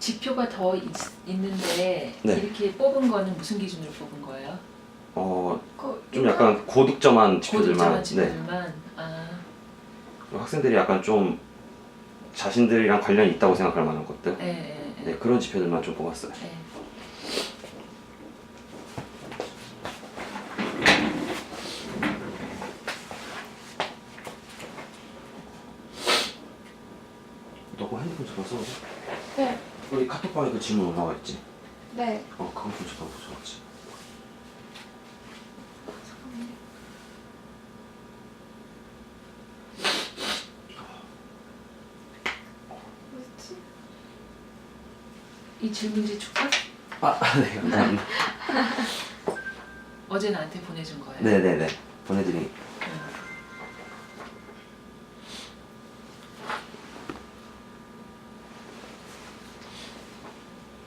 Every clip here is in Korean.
지표가 더 있는데 네. 이렇게 뽑은 거는 무슨 기준으로 뽑은 거예요? 좀 약간 고득점한 지표들만. 고득점한 지표들만. 아, 학생들이 약간 좀 자신들이랑 관련이 있다고 생각할 만한 것들. 네, 그런 지표들만 좀 뽑았어요. 네. 너그 핸드폰 잠깐 써보자. 네. 우리 카톡방에 그 질문 올라와 있지? 네. 그거 좀 잠깐 보자. 뭐였지? 이 질문지 줄까? 네, 감사합니다. 어제 나한테 보내준 거예요. 네네네. 보내드린.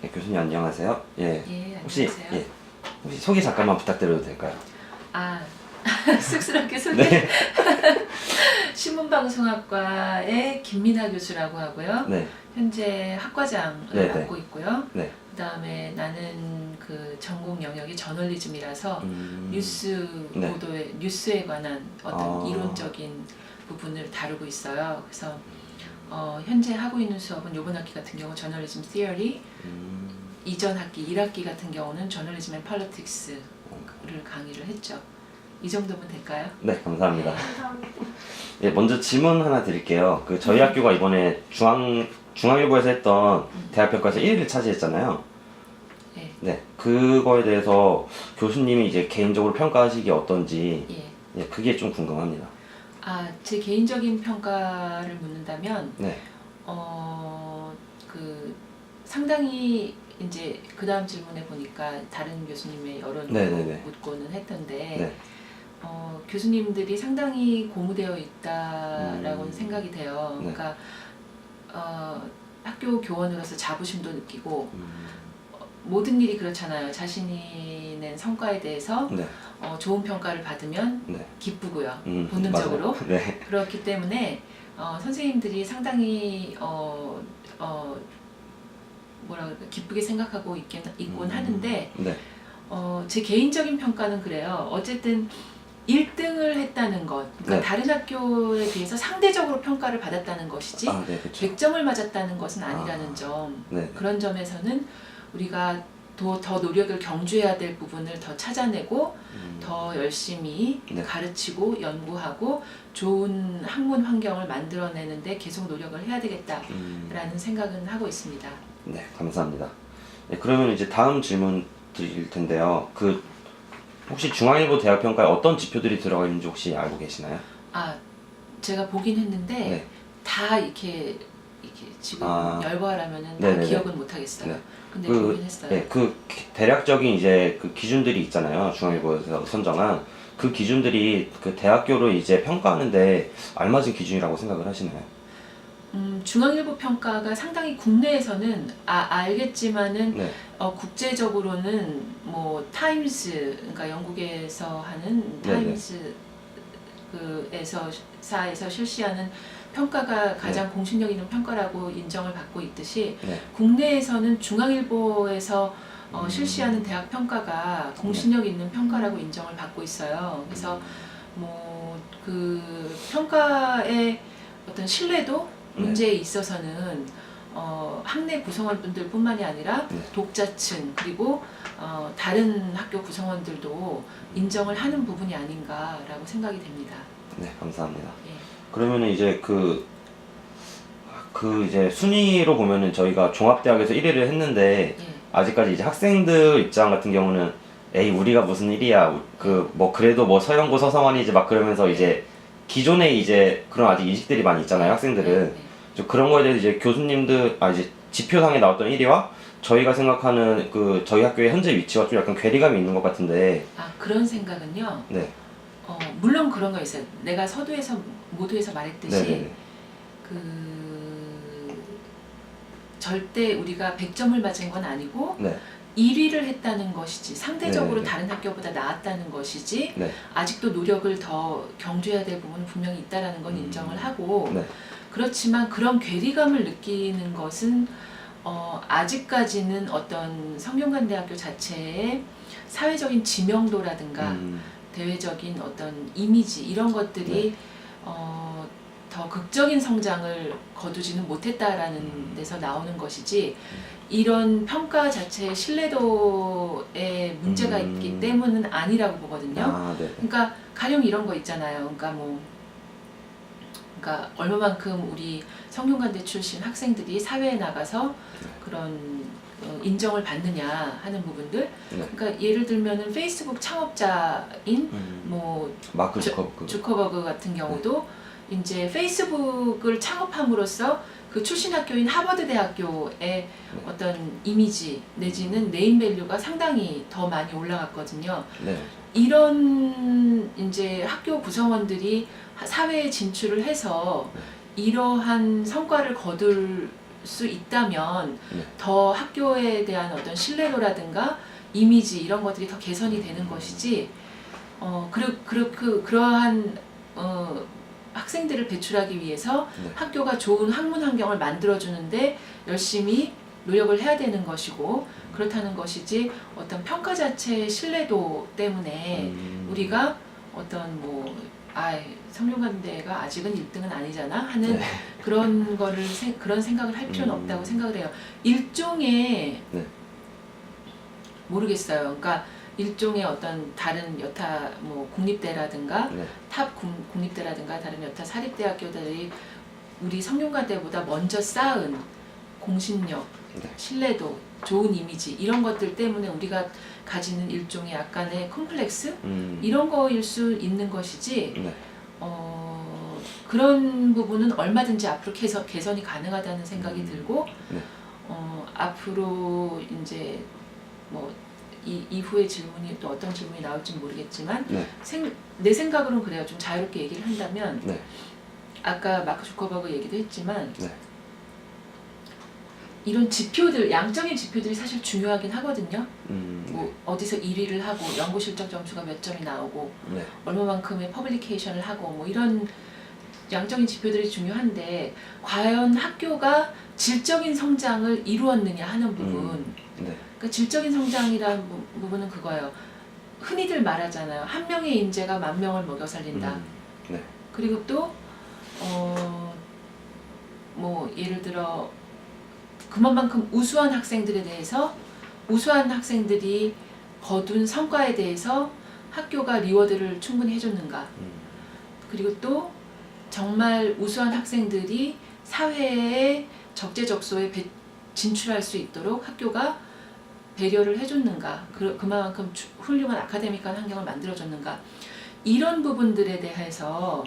네, 교수님 안녕하세요. 예. 예, 혹시 안녕하세요. 혹시 소개 잠깐만 부탁드려도 될까요? 아, 쑥스럽게 소개. 네. 신문방송학과의 김민하 교수라고 하고요. 네. 현재 학과장을 네, 네. 맡고 있고요. 네. 그다음에 나는 그 전공 영역이 저널리즘이라서 뉴스 네. 뉴스에 관한 어떤 아. 이론적인 부분을 다루고 있어요. 그래서 현재 하고 있는 수업은 이번 학기 같은 경우 저널리즘 티어리, 이전 학기 1학기 같은 경우는 저널리즘 앤 폴리틱스를 강의를 했죠. 이 정도면 될까요? 네, 감사합니다. 감사합니다. 예, 먼저 질문 하나 드릴게요. 그 저희 학교가 이번에 중앙일보에서 했던 대학평가에서 1위를 차지했잖아요. 네. 네, 그거에 대해서 교수님이 이제 개인적으로 평가하시기 어떤지, 예. 예, 그게 좀 궁금합니다. 제 개인적인 평가를 묻는다면, 네, 상당히 이제 그 다음 질문에 보니까 다른 교수님의 여론도 네네네. 묻고는 했던데, 네, 교수님들이 상당히 고무되어 있다라고는 생각이 돼요. 네. 그러니까 학교 교원으로서 자부심도 느끼고 모든 일이 그렇잖아요. 자신이 낸 성과에 대해서 네, 좋은 평가를 받으면 네, 기쁘고요. 본능적으로. 맞아요. 네, 그렇기 때문에 선생님들이 상당히 뭐라 그럴까 기쁘게 생각하고 있곤 하는데 네, 제 개인적인 평가는 그래요. 어쨌든 1등을 했다는 것, 그러니까 네. 다른 학교에 비해서 상대적으로 평가를 받았다는 것이지 네, 그렇죠. 100점을 맞았다는 것은 아니라는 점. 네, 그런 점에서는 우리가 더 노력을 경주해야 될 부분을 더 찾아내고 더 열심히 네. 가르치고 연구하고 좋은 학문 환경을 만들어내는데 계속 노력을 해야 되겠다라는 생각은 하고 있습니다. 네, 감사합니다. 네, 그러면 이제 다음 질문 드릴 텐데요. 혹시 중앙일보 대학평가에 어떤 지표들이 들어가 있는지 혹시 알고 계시나요? 제가 보긴 했는데 네. 다 이렇게 지금 열거하라면은 다 네네네. 기억은 못 하겠어요. 네. 근데 보긴 했어요. 네, 대략적인 이제 그 기준들이 있잖아요. 중앙일보에서 선정한 그 기준들이 그 대학교를 이제 평가하는데 알맞은 기준이라고 생각을 하시나요? 중앙일보 평가가 상당히 국내에서는 알겠지만은 네, 국제적으로는 뭐 타임스, 그러니까 영국에서 하는 네네. 타임스 사에서 실시하는 평가가 가장 공신력 있는 평가라고 인정을 받고 있듯이 네, 국내에서는 중앙일보에서 실시하는 대학 평가가 공신력 있는 평가라고 인정을 받고 있어요. 그래서 뭐 그 평가의 어떤 신뢰도 문제에 있어서는 학내 구성원분들뿐만이 아니라 네. 독자층 그리고 다른 학교 구성원들도 인정을 하는 부분이 아닌가라고 생각이 됩니다. 네, 감사합니다. 예. 그러면은 이제 이제 순위로 보면은 저희가 종합대학에서 1위를 했는데 예. 아직까지 이제 학생들 입장 같은 경우는 에이 우리가 무슨 일이야 뭐 그래도 뭐 서영고 서성환이지 막 그러면서 이제 기존에 이제 그런 아직 인식들이 많이 있잖아요 학생들은. 좀 그런 거에 대해서 이제 교수님들 이제 지표상에 나왔던 1위와 저희가 생각하는 저희 학교의 현재 위치와 좀 약간 괴리감이 있는 것 같은데. 그런 생각은요. 네. 물론 그런 거 있어요. 내가 모두에서 말했듯이 네네네. 절대 우리가 100점을 맞은 건 아니고 네. 1위를 했다는 것이지 상대적으로 네네. 다른 학교보다 나았다는 것이지 네. 아직도 노력을 더 경주해야 될 부분은 분명히 있다라는 건 인정을 하고 네. 그렇지만 그런 괴리감을 느끼는 것은 아직까지는 어떤 성균관대학교 자체의 사회적인 지명도라든가 대외적인 어떤 이미지 이런 것들이 더 극적인 성장을 거두지는 못했다라는 데서 나오는 것이지 이런 평가 자체의 신뢰도에 문제가 있기 때문은 아니라고 보거든요. 아, 네. 그러니까 가령 이런 거 있잖아요. 그러니까 뭐 그러니까 얼마만큼 우리 성균관대 출신 학생들이 사회에 나가서 그런 인정을 받느냐 하는 부분들. 네. 그러니까 예를 들면은 페이스북 창업자인 뭐 마크 주커버그. 주커버그 같은 경우도 이제 페이스북을 창업함으로써 그 출신 학교인 하버드 대학교의 어떤 이미지 내지는 네임밸류가 상당히 더 많이 올라갔거든요. 네. 이런 이제 학교 구성원들이 사회에 진출을 해서 이러한 성과를 거둘 수 있다면 더 학교에 대한 어떤 신뢰도라든가 이미지 이런 것들이 더 개선이 되는 것이지 그러한 학생들을 배출하기 위해서 학교가 좋은 학문 환경을 만들어주는데 열심히 노력을 해야 되는 것이고 그렇다는 것이지 어떤 평가 자체의 신뢰도 때문에 우리가 어떤 성균관대가 아직은 1등은 아니잖아 하는 그런 거를 그런 생각을 할 필요는 없다고 생각을 해요. 일종의 모르겠어요. 그러니까 일종의 어떤 다른 여타 뭐 국립대라든가 탑 국립대라든가 다른 여타 사립대학교들이 우리 성균관대보다 먼저 쌓은 공신력, 신뢰도, 좋은 이미지 이런 것들 때문에 우리가 가지는 일종의 약간의 컴플렉스 이런 거일 수 있는 것이지 그런 부분은 얼마든지 앞으로 개선이 가능하다는 생각이 들고 앞으로 이제 뭐 이후의 질문이 또 어떤 질문이 나올지 모르겠지만 내 생각으로는 그래요. 좀 자유롭게 얘기를 한다면 아까 마크 주커버그 얘기도 했지만 이런 지표들, 양적인 지표들이 사실 중요하긴 하거든요. 뭐 어디서 1위를 하고 연구 실적 점수가 몇 점이 나오고 얼마만큼의 퍼블리케이션을 하고 뭐 이런 양적인 지표들이 중요한데 과연 학교가 질적인 성장을 이루었느냐 하는 부분. 그러니까 질적인 성장이라는 부분은 그거예요. 흔히들 말하잖아요. 한 명의 인재가 10,000명을 먹여 살린다. 그리고 또 뭐 예를 들어 그만큼 우수한 학생들에 대해서 우수한 학생들이 거둔 성과에 대해서 학교가 리워드를 충분히 해줬는가. 그리고 또 정말 우수한 학생들이 사회에 적재적소에 진출할 수 있도록 학교가 배려를 해줬는가. 그만큼 훌륭한 아카데믹한 환경을 만들어줬는가. 이런 부분들에 대해서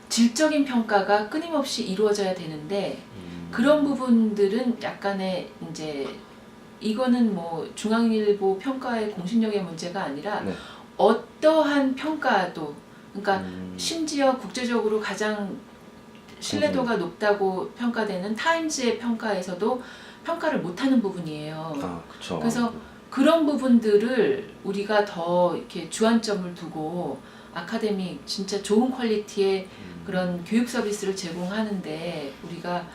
질적인 평가가 끊임없이 이루어져야 되는데 그런 부분들은 약간의 이제 이거는 뭐 중앙일보 평가의 공신력의 문제가 아니라 어떠한 평가도 그러니까 심지어 국제적으로 가장 신뢰도가 높다고 평가되는 타임즈의 평가에서도 평가를 못하는 부분이에요. 그쵸. 그래서 그런 부분들을 우리가 더 이렇게 주안점을 두고 아카데믹 진짜 좋은 퀄리티의 그런 교육 서비스를 제공하는데 우리가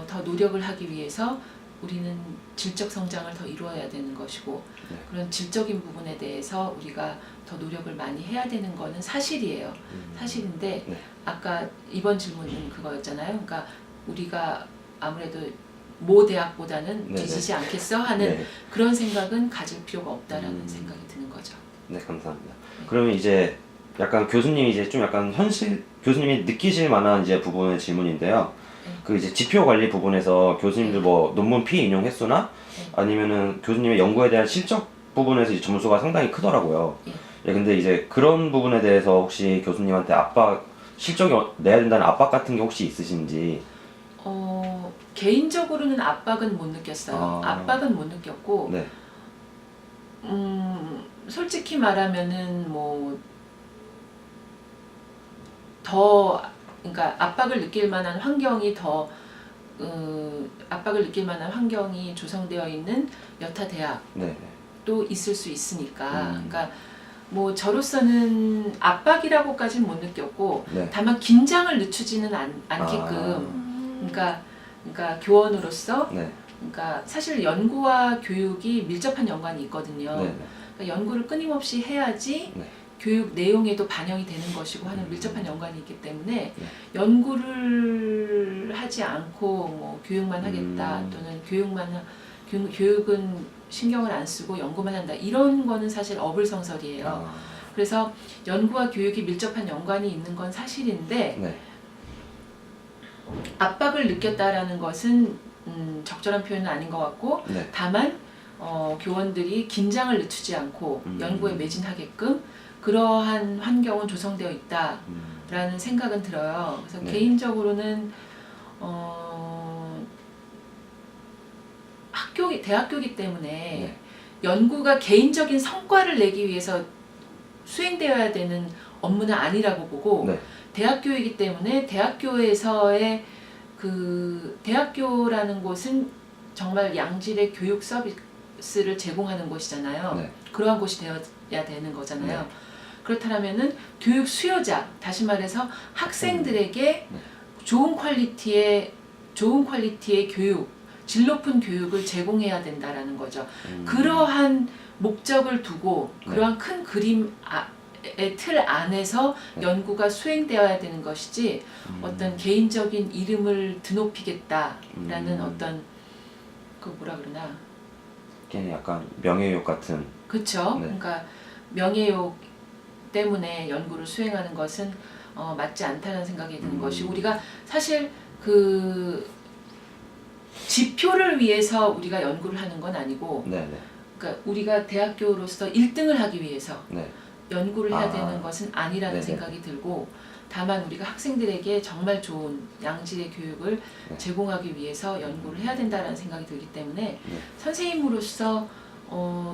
더 노력을 하기 위해서 우리는 질적 성장을 더 이루어야 되는 것이고 그런 질적인 부분에 대해서 우리가 더 노력을 많이 해야 되는 거는 사실이에요. 사실인데 아까 이번 질문은 그거였잖아요. 그러니까 우리가 아무래도 모 대학보다는 뒤지지 않겠어 하는 그런 생각은 가질 필요가 없다라는 생각이 드는 거죠. 네, 감사합니다. 그러면 이제 약간 교수님이 이제 좀 약간 교수님이 느끼실 만한 이제 부분의 질문인데요. 그 이제 지표 관리 부분에서 교수님들 뭐 논문 피 인용 횟수나 아니면은 교수님의 연구에 대한 실적 부분에서 이제 점수가 상당히 크더라고요. 근데 이제 그런 부분에 대해서 혹시 교수님한테 실적이 내야 된다는 압박 같은 게 혹시 있으신지? 개인적으로는 압박은 못 느꼈어요. 압박은 못 느꼈고, 솔직히 말하면은 뭐 더 그러니까 압박을 느낄 만한 환경이 조성되어 있는 여타 대학도 있을 수 있으니까. 그러니까 뭐 저로서는 압박이라고까지는 못 느꼈고 다만 긴장을 늦추지는 않게끔 그러니까 그러니까 교원으로서 네. 그러니까 사실 연구와 교육이 밀접한 연관이 있거든요. 네. 그러니까 연구를 끊임없이 해야지 네. 교육 내용에도 반영이 되는 것이고 하는 밀접한 연관이 있기 때문에 네. 연구를 하지 않고 뭐 교육만 하겠다 또는 교육은 신경을 안 쓰고 연구만 한다 이런 거는 사실 어불성설이에요. 아, 그래서 연구와 교육이 밀접한 연관이 있는 건 사실인데 네. 압박을 느꼈다라는 것은 적절한 표현은 아닌 것 같고 네. 다만 교원들이 긴장을 늦추지 않고 연구에 매진하게끔 그러한 환경은 조성되어 있다라는 생각은 들어요. 그래서 네. 개인적으로는 대학교이기 때문에 네. 연구가 개인적인 성과를 내기 위해서 수행되어야 되는 업무는 아니라고 보고 네. 대학교이기 때문에 대학교에서의 대학교라는 곳은 정말 양질의 교육 서비스를 제공하는 곳이잖아요. 네. 그러한 곳이 되어야 되는 거잖아요. 네. 그렇다면은 교육 수요자, 다시 말해서 학생들에게 네. 좋은 퀄리티의 교육, 질 높은 교육을 제공해야 된다라는 거죠. 그러한 목적을 두고 그러한 큰 그림의 틀 안에서 네. 연구가 수행되어야 되는 것이지 어떤 개인적인 이름을 드높이겠다라는 어떤 그 뭐라 그러나 걔는 약간 명예욕 같은. 그렇죠. 네. 그러니까 명예욕 때문에 연구를 수행하는 것은 맞지 않다는 생각이 드는 것이 우리가 사실 그 지표를 위해서 우리가 연구를 하는 건 아니고 네. 네. 그러니까 우리가 대학교로서 1등을 하기 위해서 네. 연구를 해야 아. 되는 것은 아니라는 네네. 생각이 들고 다만 우리가 학생들에게 정말 좋은 양질의 교육을 네. 제공하기 위해서 연구를 해야 된다는 생각이 들기 때문에 네. 선생님으로서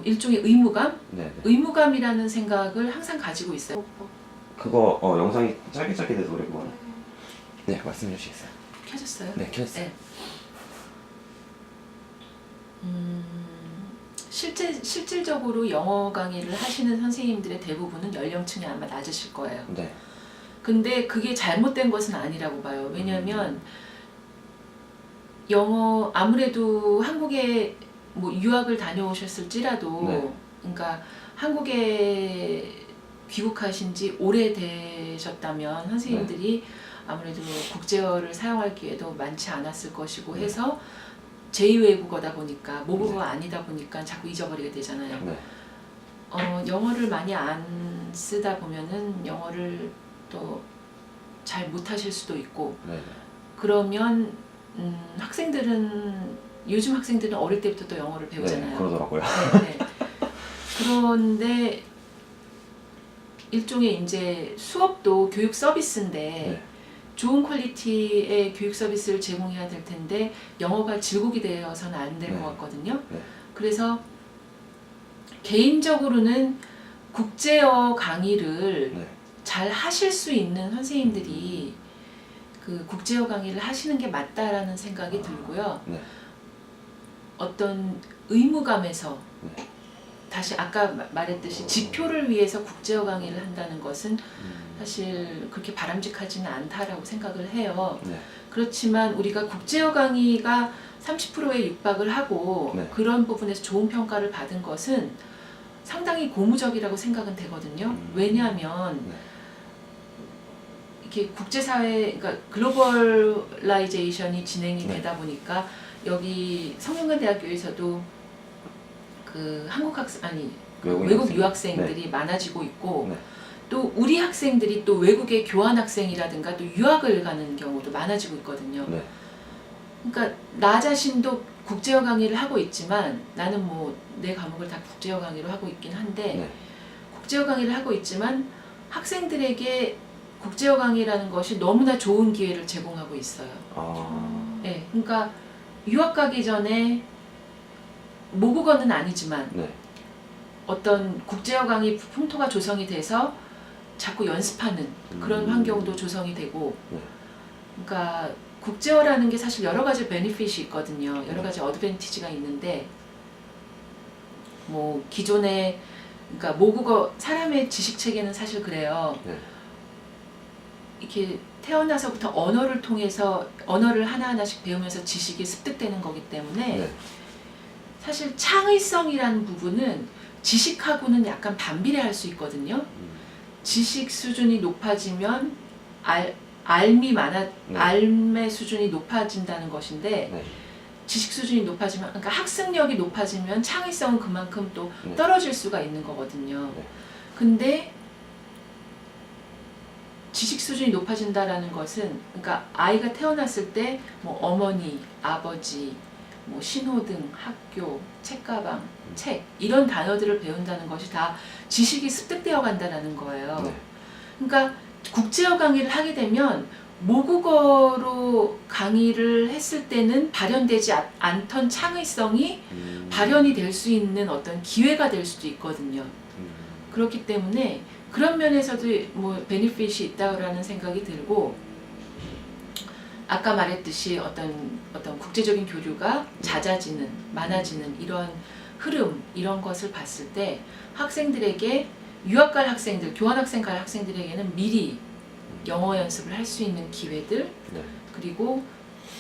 일종의 의무감? 네. 네. 의무감이라는 생각을 항상 가지고 있어요. 그거 영상이 짧게 돼서 그래 그거. 네, 말씀해 주시겠어요? 켜졌어요? 네, 켰어요. 네. 실질적으로 영어 강의를 하시는 선생님들의 대부분은 연령층이 아마 낮으실 거예요. 네. 근데 그게 잘못된 것은 아니라고 봐요. 왜냐하면 영어 아무래도 한국에 뭐 유학을 다녀오셨을지라도 네. 그러니까 한국에 귀국하신 지 오래되셨다면 선생님들이 아무래도 국제어를 사용할 기회도 많지 않았을 것이고 해서 제2외국어다 보니까 모국어가 아니다 보니까 자꾸 잊어버리게 되잖아요. 네. 영어를 많이 안 쓰다 보면은 영어를 또 잘 못하실 수도 있고 네. 그러면 요즘 학생들은 어릴 때부터 또 영어를 배우잖아요. 네, 그러더라고요. 네. 그런데 일종의 이제 수업도 교육 서비스인데 네. 좋은 퀄리티의 교육 서비스를 제공해야 될 텐데 영어가 질곡이 되어서는 안 될 것 네. 같거든요. 네. 그래서 개인적으로는 국제어 강의를 네. 잘 하실 수 있는 선생님들이 그 국제어 강의를 하시는 게 맞다라는 생각이 들고요. 네. 어떤 의무감에서 네. 다시 아까 말했듯이 지표를 위해서 국제어 강의를 한다는 것은 사실 그렇게 바람직하지는 않다라고 생각을 해요. 네. 그렇지만 우리가 국제어 강의가 30%에 육박을 하고 네. 그런 부분에서 좋은 평가를 받은 것은 상당히 고무적이라고 생각은 되거든요. 왜냐하면 네. 이렇게 국제사회, 그러니까 글로벌라이제이션이 진행이 네. 되다 보니까 여기 성균관대학교에서도 그 외국 유학생들이 많아지고 있고 네. 또 우리 학생들이 또 외국에 교환 학생이라든가 또 유학을 가는 경우도 많아지고 있거든요. 네. 그러니까 나 자신도 국제어 강의를 하고 있지만 나는 뭐 내 과목을 다 국제어 강의로 하고 있긴 한데 네. 국제어 강의를 하고 있지만 학생들에게 국제어 강의라는 것이 너무나 좋은 기회를 제공하고 있어요. 네, 그러니까 유학 가기 전에 모국어는 아니지만 네. 어떤 국제어 강의 풍토가 조성이 돼서 자꾸 연습하는 그런 환경도 조성이 되고 네. 그러니까 국제어라는 게 사실 여러 가지 베니핏이 있거든요. 여러 가지 어드밴티지가 있는데 뭐 기존에 그러니까 모국어 사람의 지식 체계는 사실 그래요. 네. 이렇게 태어나서부터 언어를 통해서 언어를 하나하나씩 배우면서 지식이 습득되는 거기 때문에 네. 사실 창의성이라는 부분은 지식하고는 약간 반비례할 수 있거든요. 지식 수준이 높아지면 네. 알의 수준이 높아진다는 것인데 네. 지식 수준이 높아지면 그러니까 학습력이 높아지면 창의성은 그만큼 또 네. 떨어질 수가 있는 거거든요. 네. 근데 지식 수준이 높아진다라는 것은 그러니까 아이가 태어났을 때 뭐 어머니, 아버지, 뭐 신호등, 학교, 책가방, 책 이런 단어들을 배운다는 것이 다 지식이 습득되어 간다라는 거예요. 네. 그러니까 국제어 강의를 하게 되면 모국어로 강의를 했을 때는 발현되지 않던 창의성이 발현이 될 수 있는 어떤 기회가 될 수도 있거든요. 그렇기 때문에 그런 면에서도 뭐 베니핏이 있다라는 생각이 들고 아까 말했듯이 어떤 국제적인 교류가 잦아지는 많아지는 이런 흐름 이런 것을 봤을 때 학생들에게 유학 갈 학생들 교환학생 갈 학생들에게는 미리 영어 연습을 할 수 있는 기회들 네. 그리고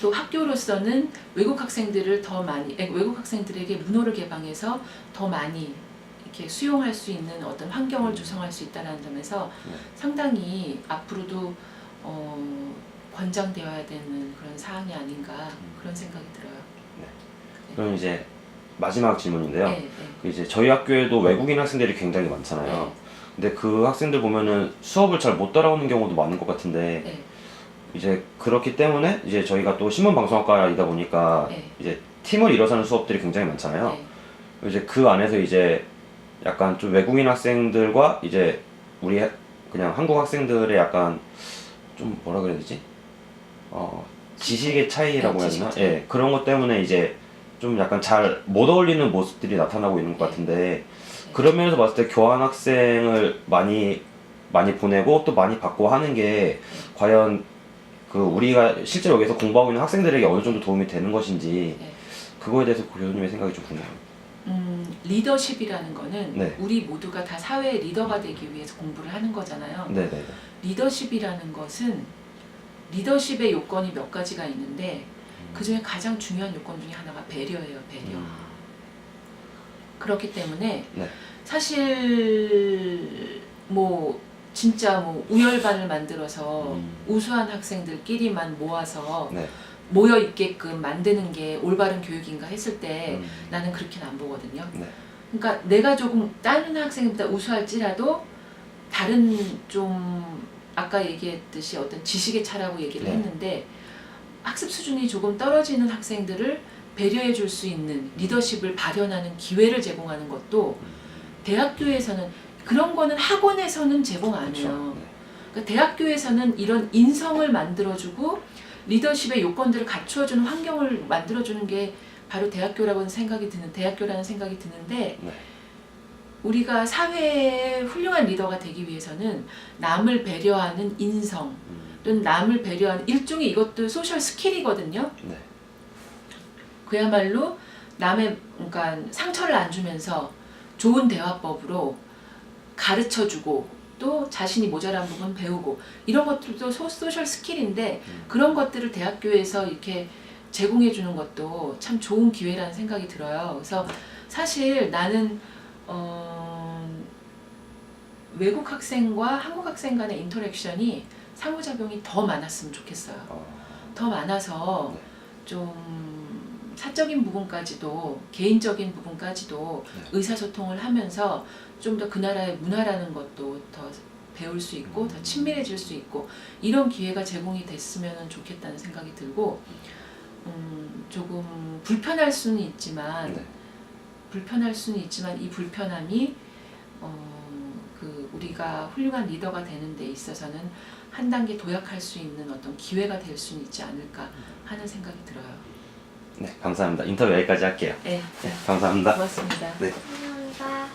또 학교로서는 외국 학생들을 더 많이 외국 학생들에게 문호를 개방해서 더 많이 이렇게 수용할 수 있는 어떤 환경을 조성할 수 있다는 점에서 네. 상당히 앞으로도 권장되어야 되는 그런 사항이 아닌가 그런 생각이 들어요. 그럼 이제 마지막 질문인데요. 네, 그 이제 저희 학교에도 외국인 학생들이 굉장히 많잖아요. 네. 근데 그 학생들 보면은 수업을 잘 못 따라오는 경우도 많은 것 같은데 네. 이제 그렇기 때문에 이제 저희가 또 신문방송학과이다 보니까 네. 이제 팀을 이뤄서 하는 수업들이 굉장히 많잖아요. 네. 이제 그 안에서 이제 약간 좀 외국인 학생들과 이제 우리 그냥 한국 학생들의 약간 좀 뭐라 그래야 되지? 지식의 차이라고 네, 해야 지식 되나? 차이. 예, 그런 것 때문에 이제 좀 약간 잘 못 어울리는 모습들이 나타나고 있는 것 같은데 그런 면에서 봤을 때 교환 학생을 많이 보내고 또 많이 받고 하는 게 과연 그 우리가 실제로 여기서 공부하고 있는 학생들에게 어느 정도 도움이 되는 것인지 네. 그거에 대해서 교수님의 생각이 좀 궁금해요. 리더십이라는 거는 네. 우리 모두가 다 사회의 리더가 되기 위해서 공부를 하는 거잖아요. 네네네. 리더십이라는 것은 리더십의 요건이 몇 가지가 있는데 그 중에 가장 중요한 요건 중에 하나가 배려예요. 배려. 그렇기 때문에 네. 사실 뭐 진짜 뭐 우열반을 만들어서 우수한 학생들끼리만 모아서 네. 모여 있게끔 만드는 게 올바른 교육인가 했을 때 나는 그렇게는 안 보거든요. 네. 그러니까 내가 조금 다른 학생보다 우수할지라도 다른 좀 아까 얘기했듯이 어떤 지식의 차라고 얘기를 네. 했는데 학습 수준이 조금 떨어지는 학생들을 배려해 줄 수 있는 리더십을 발현하는 기회를 제공하는 것도 대학교에서는 그런 거는 학원에서는 제공 안 해요. 그렇죠. 네. 그러니까 대학교에서는 이런 인성을 만들어주고 리더십의 요건들을 갖추어주는 환경을 만들어주는 게 바로 대학교라는 생각이 드는데 네. 우리가 사회의 훌륭한 리더가 되기 위해서는 남을 배려하는 인성 또는 남을 배려하는 일종의 이것도 소셜 스킬이거든요. 네. 그야말로 남의 그러니까 상처를 안 주면서 좋은 대화법으로 가르쳐주고 또 자신이 모자란 부분 배우고 이런 것들도 소셜 스킬인데 그런 것들을 대학교에서 이렇게 제공해 주는 것도 참 좋은 기회라는 생각이 들어요. 그래서 사실 나는 외국 학생과 한국 학생 간의 인터랙션이 상호작용이 더 많았으면 좋겠어요. 더 많아서 네. 좀 사적인 부분까지도 개인적인 부분까지도 네. 의사소통을 하면서 좀 더 그 나라의 문화라는 것도 더 배울 수 있고 더 친밀해질 수 있고 이런 기회가 제공이 됐으면 좋겠다는 생각이 들고 조금 불편할 수는 있지만 네. 이 불편함이 그 우리가 훌륭한 리더가 되는 데 있어서는 한 단계 도약할 수 있는 어떤 기회가 될 수는 있지 않을까 하는 생각이 들어요. 네, 감사합니다. 인터뷰 여기까지 할게요. 네, 네, 감사합니다. 고맙습니다. 네. 감사합니다.